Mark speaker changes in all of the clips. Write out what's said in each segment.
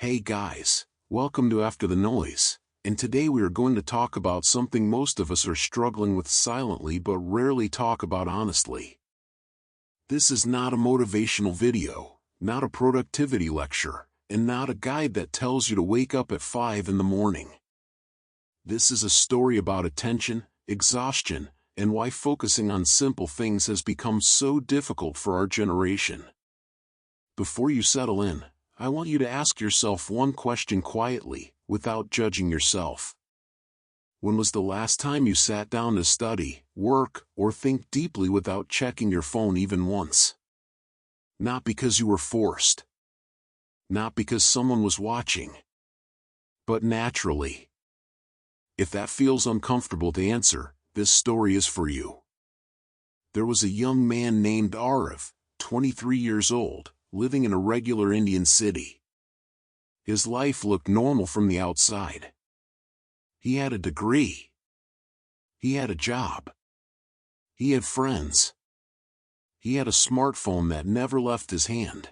Speaker 1: Hey guys, welcome to After the Noise, and today we are going to talk about something most of us are struggling with silently but rarely talk about honestly. This is not a motivational video, not a productivity lecture, and not a guide that tells you to wake up at 5 in the morning. This is a story about attention, exhaustion, and why focusing on simple things has become so difficult for our generation. Before you settle in, I want you to ask yourself one question quietly, without judging yourself. When was the last time you sat down to study, work, or think deeply without checking your phone even once? Not because you were forced. Not because someone was watching. But naturally. If that feels uncomfortable to answer, this story is for you. There was a young man named Arif, 23 years old, living in a regular Indian city. His life looked normal from the outside. He had a degree. He had a job. He had friends. He had a smartphone that never left his hand.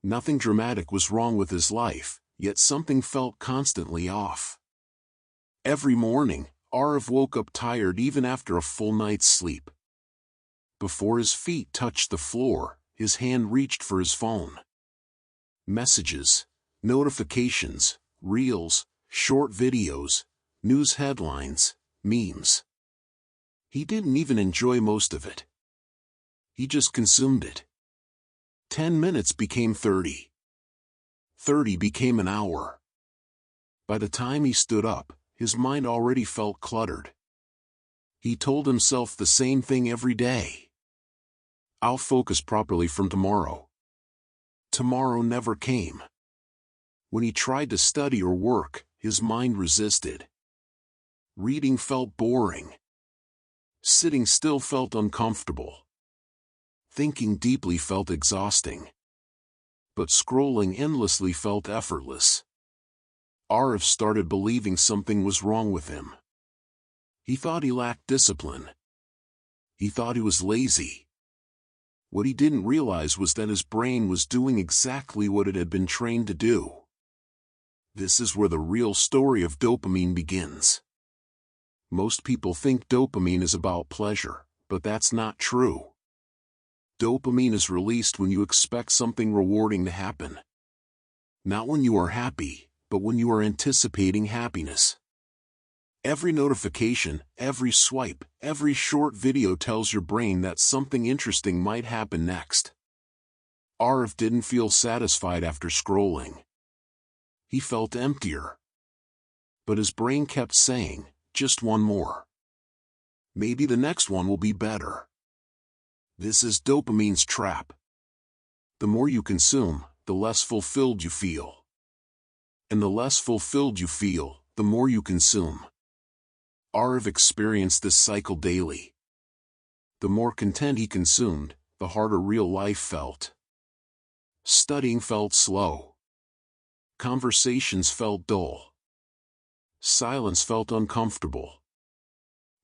Speaker 1: Nothing dramatic was wrong with his life, yet something felt constantly off. Every morning, Arif woke up tired even after a full night's sleep. Before his feet touched the floor, his hand reached for his phone. Messages, notifications, reels, short videos, news headlines, memes. He didn't even enjoy most of it. He just consumed it. 10 minutes became 30. 30 became an hour. By the time he stood up, his mind already felt cluttered. He told himself the same thing every day. I'll focus properly from tomorrow. Tomorrow never came. When he tried to study or work, his mind resisted. Reading felt boring. Sitting still felt uncomfortable. Thinking deeply felt exhausting. But scrolling endlessly felt effortless. Arif started believing something was wrong with him. He thought he lacked discipline. He thought he was lazy. What he didn't realize was that his brain was doing exactly what it had been trained to do. This is where the real story of dopamine begins. Most people think dopamine is about pleasure, but that's not true. Dopamine is released when you expect something rewarding to happen. Not when you are happy, but when you are anticipating happiness. Every notification, every swipe, every short video tells your brain that something interesting might happen next. Arif didn't feel satisfied after scrolling. He felt emptier. But his brain kept saying, just one more. Maybe the next one will be better. This is dopamine's trap. The more you consume, the less fulfilled you feel. And the less fulfilled you feel, the more you consume. Arif experienced this cycle daily. The more content he consumed, the harder real life felt. Studying felt slow. Conversations felt dull. Silence felt uncomfortable.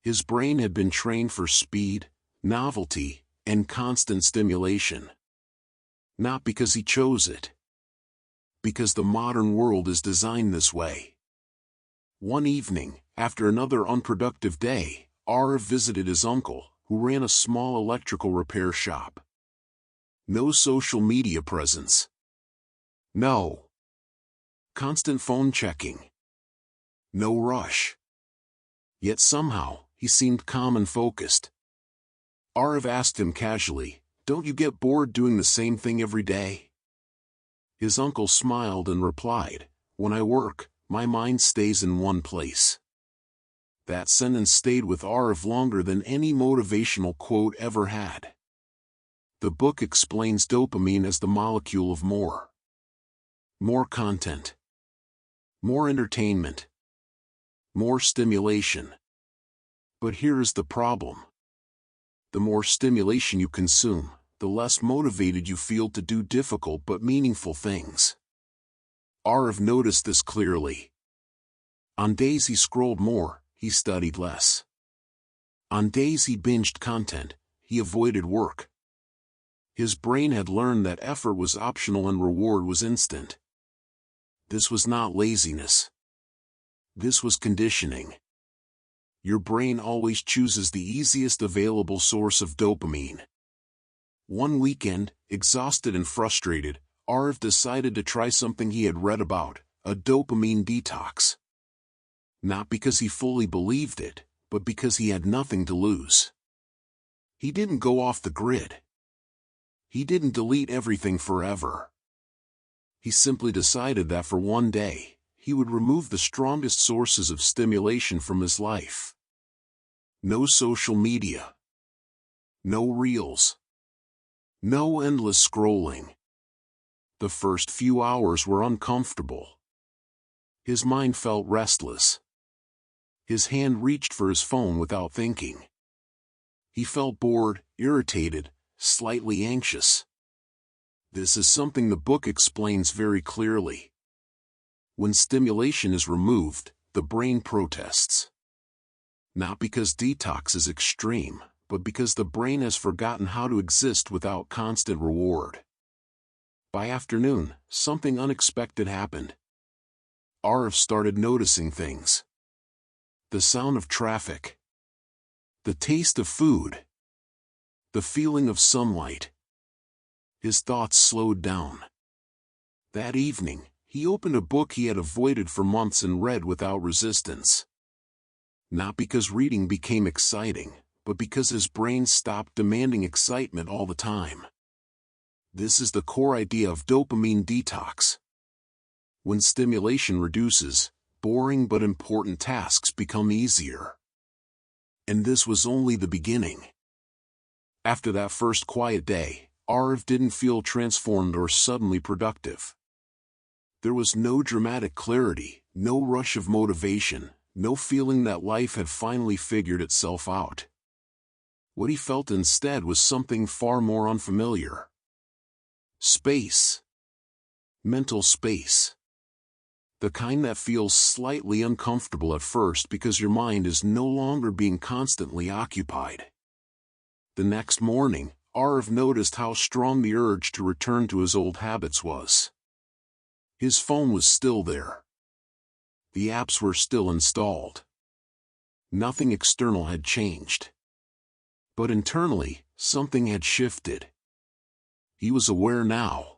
Speaker 1: His brain had been trained for speed, novelty, and constant stimulation. Not because he chose it. Because the modern world is designed this way. One evening, after another unproductive day, Arif visited his uncle, who ran a small electrical repair shop. No social media presence. No. Constant phone checking. No rush. Yet somehow, he seemed calm and focused. Arif asked him casually, "Don't you get bored doing the same thing every day?" His uncle smiled and replied, "When I work, my mind stays in one place." That sentence stayed with Arif longer than any motivational quote ever had. The book explains dopamine as the molecule of more. More content. More entertainment. More stimulation. But here is the problem. The more stimulation you consume, the less motivated you feel to do difficult but meaningful things. Arif noticed this clearly. On days he scrolled more, he studied less. On days he binged content, he avoided work. His brain had learned that effort was optional and reward was instant. This was not laziness. This was conditioning. Your brain always chooses the easiest available source of dopamine. One weekend, exhausted and frustrated, Arif decided to try something he had read about, a dopamine detox. Not because he fully believed it, but because he had nothing to lose. He didn't go off the grid. He didn't delete everything forever. He simply decided that for one day, he would remove the strongest sources of stimulation from his life. No social media. No reels. No endless scrolling. The first few hours were uncomfortable. His mind felt restless. His hand reached for his phone without thinking. He felt bored, irritated, slightly anxious. This is something the book explains very clearly. When stimulation is removed, the brain protests. Not because detox is extreme, but because the brain has forgotten how to exist without constant reward. By afternoon, something unexpected happened. Arif started noticing things. The sound of traffic. The taste of food. The feeling of sunlight. His thoughts slowed down. That evening, he opened a book he had avoided for months and read without resistance. Not because reading became exciting, but because his brain stopped demanding excitement all the time. This is the core idea of dopamine detox. When stimulation reduces, boring but important tasks become easier. And this was only the beginning. After that first quiet day, Arif didn't feel transformed or suddenly productive. There was no dramatic clarity, no rush of motivation, no feeling that life had finally figured itself out. What he felt instead was something far more unfamiliar. Space. Mental space. The kind that feels slightly uncomfortable at first because your mind is no longer being constantly occupied. The next morning, Arif noticed how strong the urge to return to his old habits was. His phone was still there. The apps were still installed. Nothing external had changed. But internally, something had shifted. He was aware now.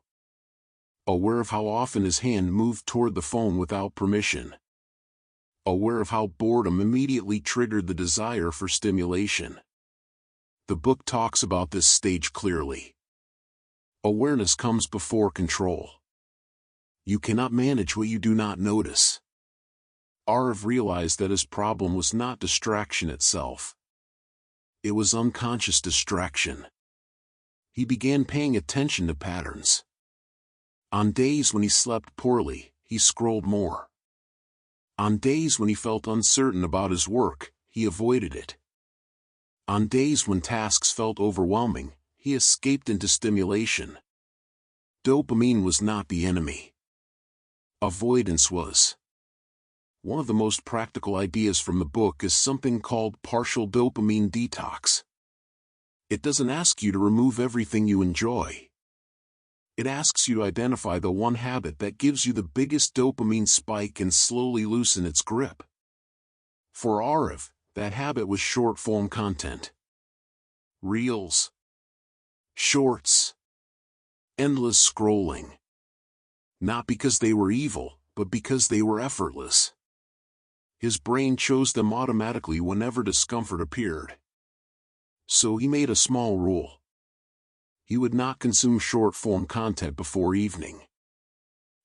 Speaker 1: Aware of how often his hand moved toward the phone without permission. Aware of how boredom immediately triggered the desire for stimulation. The book talks about this stage clearly. Awareness comes before control. You cannot manage what you do not notice. Arif realized that his problem was not distraction itself. It was unconscious distraction. He began paying attention to patterns. On days when he slept poorly, he scrolled more. On days when he felt uncertain about his work, he avoided it. On days when tasks felt overwhelming, he escaped into stimulation. Dopamine was not the enemy. Avoidance was. One of the most practical ideas from the book is something called partial dopamine detox. It doesn't ask you to remove everything you enjoy. It asks you to identify the one habit that gives you the biggest dopamine spike and slowly loosen its grip. For Arif, that habit was short-form content. Reels. Shorts. Endless scrolling. Not because they were evil, but because they were effortless. His brain chose them automatically whenever discomfort appeared. So he made a small rule. He would not consume short-form content before evening.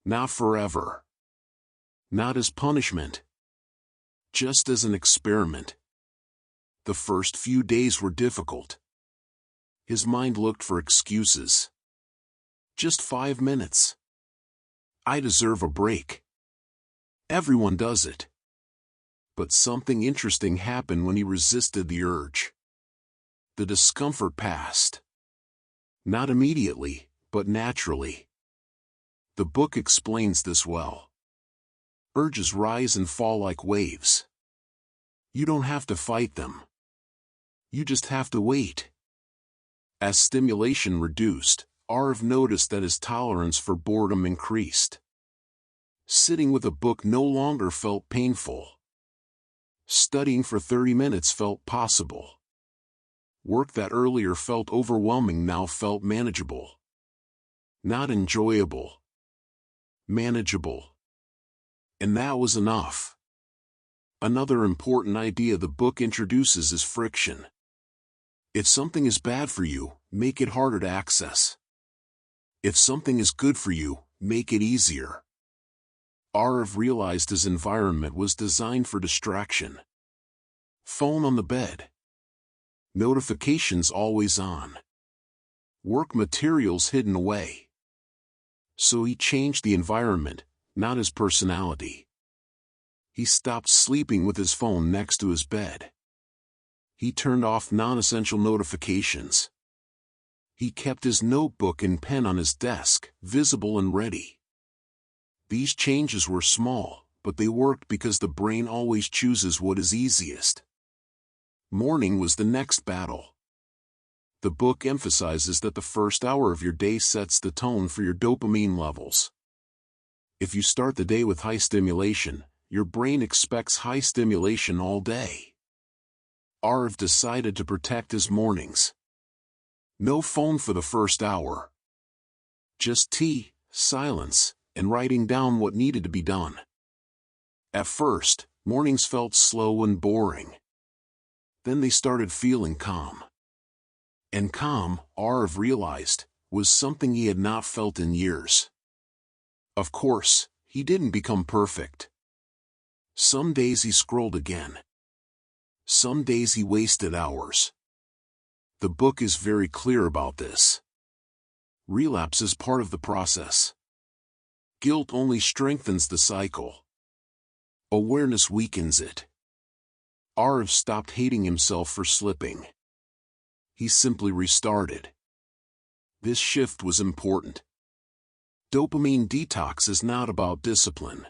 Speaker 1: Not forever. Not as punishment. Just as an experiment. The first few days were difficult. His mind looked for excuses. Just 5 minutes. I deserve a break. Everyone does it. But something interesting happened when he resisted the urge. The discomfort passed. Not immediately, but naturally. The book explains this well. Urges rise and fall like waves. You don't have to fight them. You just have to wait. As stimulation reduced, Arif noticed that his tolerance for boredom increased. Sitting with a book no longer felt painful. Studying for 30 minutes felt possible. Work that earlier felt overwhelming now felt manageable. Not enjoyable. Manageable. And that was enough. Another important idea the book introduces is friction. If something is bad for you, make it harder to access. If something is good for you, make it easier. Arif realized his environment was designed for distraction. Phone on the bed. Notifications always on. Work materials hidden away. So he changed the environment, not his personality. He stopped sleeping with his phone next to his bed. He turned off non-essential notifications. He kept his notebook and pen on his desk, visible and ready. These changes were small, but they worked because the brain always chooses what is easiest. Morning was the next battle. The book emphasizes that the first hour of your day sets the tone for your dopamine levels. If you start the day with high stimulation, your brain expects high stimulation all day. Arif decided to protect his mornings. No phone for the first hour. Just tea, silence, and writing down what needed to be done. At first, mornings felt slow and boring. Then they started feeling calm. And calm, Arif realized, was something he had not felt in years. Of course, he didn't become perfect. Some days he scrolled again. Some days he wasted hours. The book is very clear about this. Relapse is part of the process. Guilt only strengthens the cycle. Awareness weakens it. Arif stopped hating himself for slipping. He simply restarted. This shift was important. Dopamine detox is not about discipline.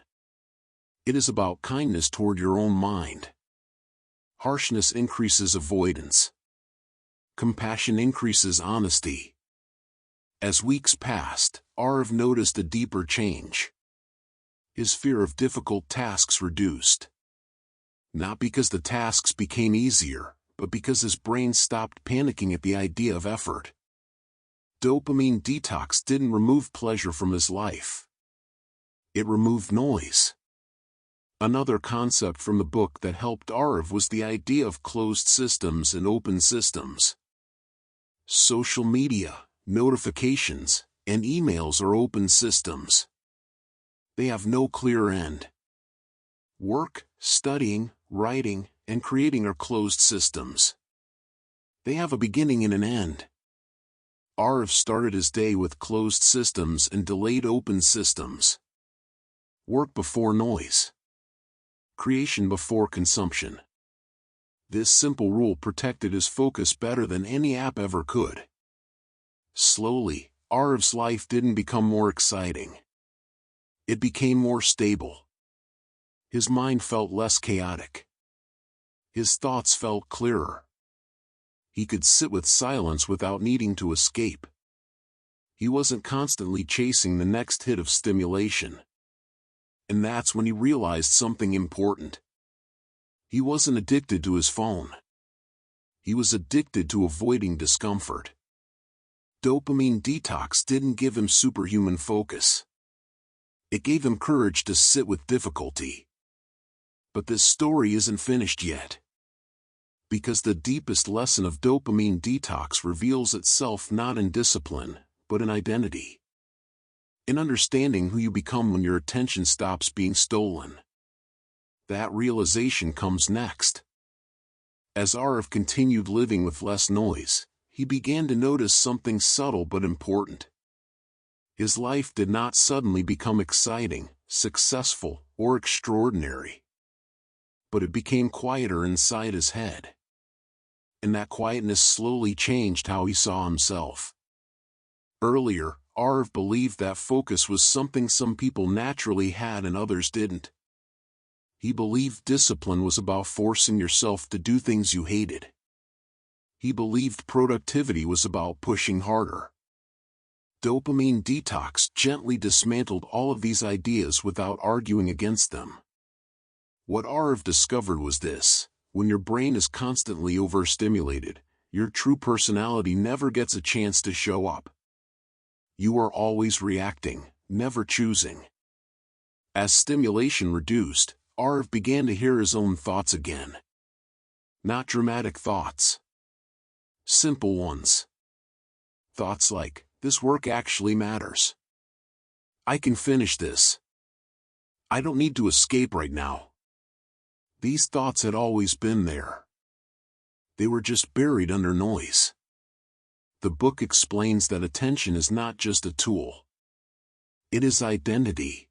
Speaker 1: It is about kindness toward your own mind. Harshness increases avoidance. Compassion increases honesty. As weeks passed, Arif noticed a deeper change. His fear of difficult tasks reduced. Not because the tasks became easier, but because his brain stopped panicking at the idea of effort. Dopamine detox didn't remove pleasure from his life. It removed noise. Another concept from the book that helped Arif was the idea of closed systems and open systems. Social media, notifications, and emails are open systems. They have no clear end. Work, studying, writing, and creating are closed systems. They have a beginning and an end. Arif started his day with closed systems and delayed open systems. Work before noise. Creation before consumption. This simple rule protected his focus better than any app ever could. Slowly, Arif's life didn't become more exciting. It became more stable. His mind felt less chaotic. His thoughts felt clearer. He could sit with silence without needing to escape. He wasn't constantly chasing the next hit of stimulation. And that's when he realized something important. He wasn't addicted to his phone. He was addicted to avoiding discomfort. Dopamine detox didn't give him superhuman focus. It gave him courage to sit with difficulty. But this story isn't finished yet. Because the deepest lesson of dopamine detox reveals itself not in discipline, but in identity. In understanding who you become when your attention stops being stolen. That realization comes next. As Arif continued living with less noise, he began to notice something subtle but important. His life did not suddenly become exciting, successful, or extraordinary. But it became quieter inside his head. And that quietness slowly changed how he saw himself. Earlier, Arif believed that focus was something some people naturally had and others didn't. He believed discipline was about forcing yourself to do things you hated. He believed productivity was about pushing harder. Dopamine Detox gently dismantled all of these ideas without arguing against them. What Arif discovered was this: when your brain is constantly overstimulated, your true personality never gets a chance to show up. You are always reacting, never choosing. As stimulation reduced, Arif began to hear his own thoughts again. Not dramatic thoughts. Simple ones. Thoughts like, this work actually matters. I can finish this. I don't need to escape right now. These thoughts had always been there. They were just buried under noise. The book explains that attention is not just a tool. It is identity.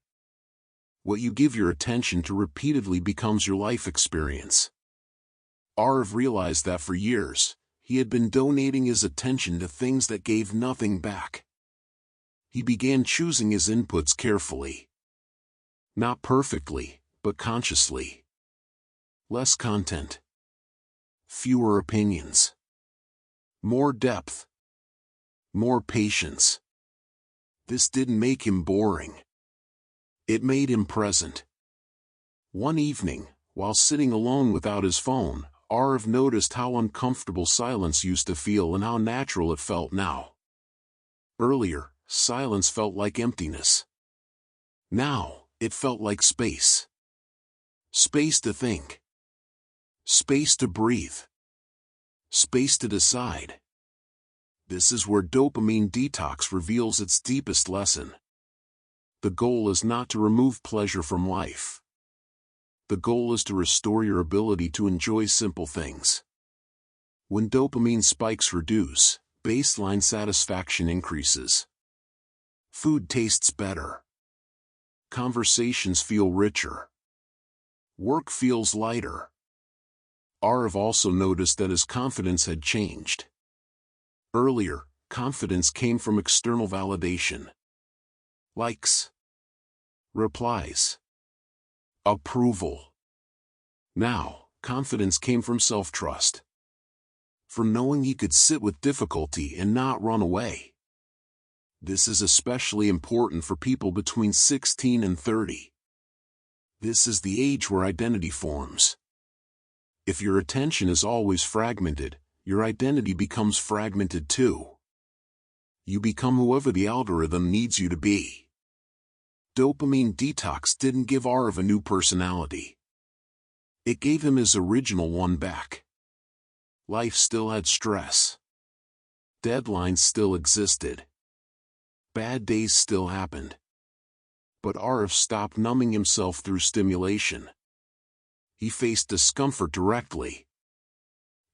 Speaker 1: What you give your attention to repeatedly becomes your life experience. Arif realized that for years, he had been donating his attention to things that gave nothing back. He began choosing his inputs carefully. Not perfectly, but consciously. Less content. Fewer opinions. More depth. More patience. This didn't make him boring. It made him present. One evening, while sitting alone without his phone, Arif noticed how uncomfortable silence used to feel and how natural it felt now. Earlier, silence felt like emptiness. Now, it felt like space. Space to think. Space to breathe. Space to decide. This is where Dopamine Detox reveals its deepest lesson. The goal is not to remove pleasure from life. The goal is to restore your ability to enjoy simple things. When dopamine spikes reduce, baseline satisfaction increases. Food tastes better. Conversations feel richer. Work feels lighter. Arif also noticed that his confidence had changed. Earlier, confidence came from external validation. Likes. Replies. Approval. Now, confidence came from self-trust. From knowing he could sit with difficulty and not run away. This is especially important for people between 16 and 30. This is the age where identity forms. If your attention is always fragmented, your identity becomes fragmented too. You become whoever the algorithm needs you to be. Dopamine Detox didn't give Arif a new personality. It gave him his original one back. Life still had stress. Deadlines still existed. Bad days still happened. But Arif stopped numbing himself through stimulation. He faced discomfort directly.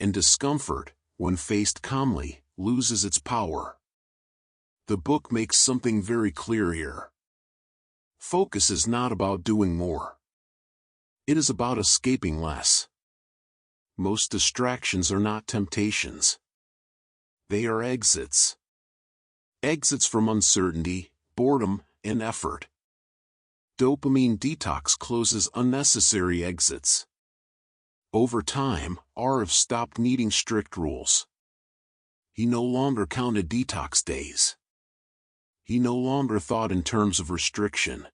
Speaker 1: And discomfort, when faced calmly, loses its power. The book makes something very clear here. Focus is not about doing more. It is about escaping less. Most distractions are not temptations. They are exits. Exits from uncertainty, boredom, and effort. Dopamine Detox closes unnecessary exits. Over time, Arif stopped needing strict rules. He no longer counted detox days. He no longer thought in terms of restriction.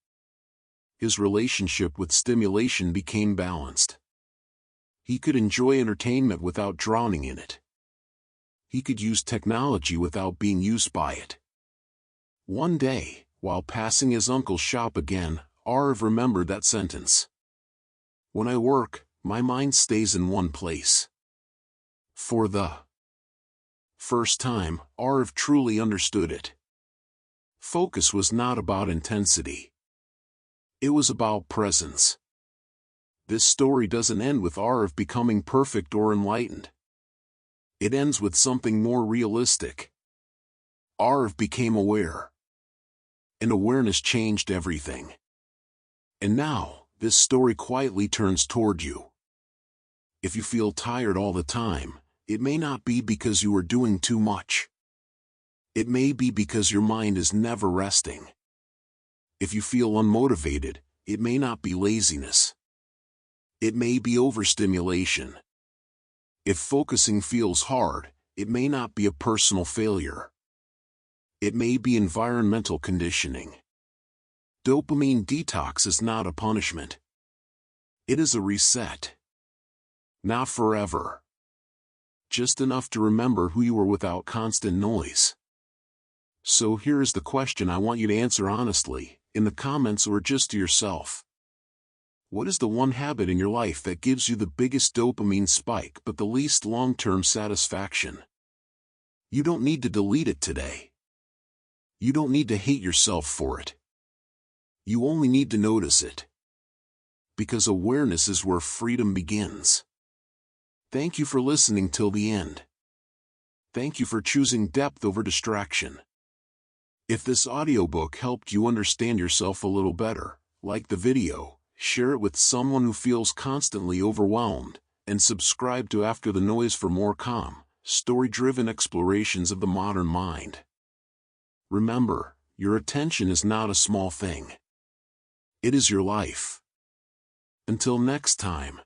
Speaker 1: His relationship with stimulation became balanced. He could enjoy entertainment without drowning in it. He could use technology without being used by it. One day, while passing his uncle's shop again, Arif remembered that sentence. When I work, my mind stays in one place. For the first time, Arif truly understood it. Focus was not about intensity. It was about presence. This story doesn't end with Arif becoming perfect or enlightened. It ends with something more realistic. Arif became aware. And awareness changed everything. And now, this story quietly turns toward you. If you feel tired all the time, it may not be because you are doing too much. It may be because your mind is never resting. If you feel unmotivated, it may not be laziness. It may be overstimulation. If focusing feels hard, it may not be a personal failure. It may be environmental conditioning. Dopamine detox is not a punishment. It is a reset. Not forever. Just enough to remember who you were without constant noise. So here is the question I want you to answer honestly, in the comments or just to yourself. What is the one habit in your life that gives you the biggest dopamine spike but the least long-term satisfaction? You don't need to delete it today. You don't need to hate yourself for it. You only need to notice it. Because awareness is where freedom begins. Thank you for listening till the end. Thank you for choosing depth over distraction. If this audiobook helped you understand yourself a little better, like the video, share it with someone who feels constantly overwhelmed, and subscribe to After the Noise for more calm, story-driven explorations of the modern mind. Remember, your attention is not a small thing. It is your life. Until next time.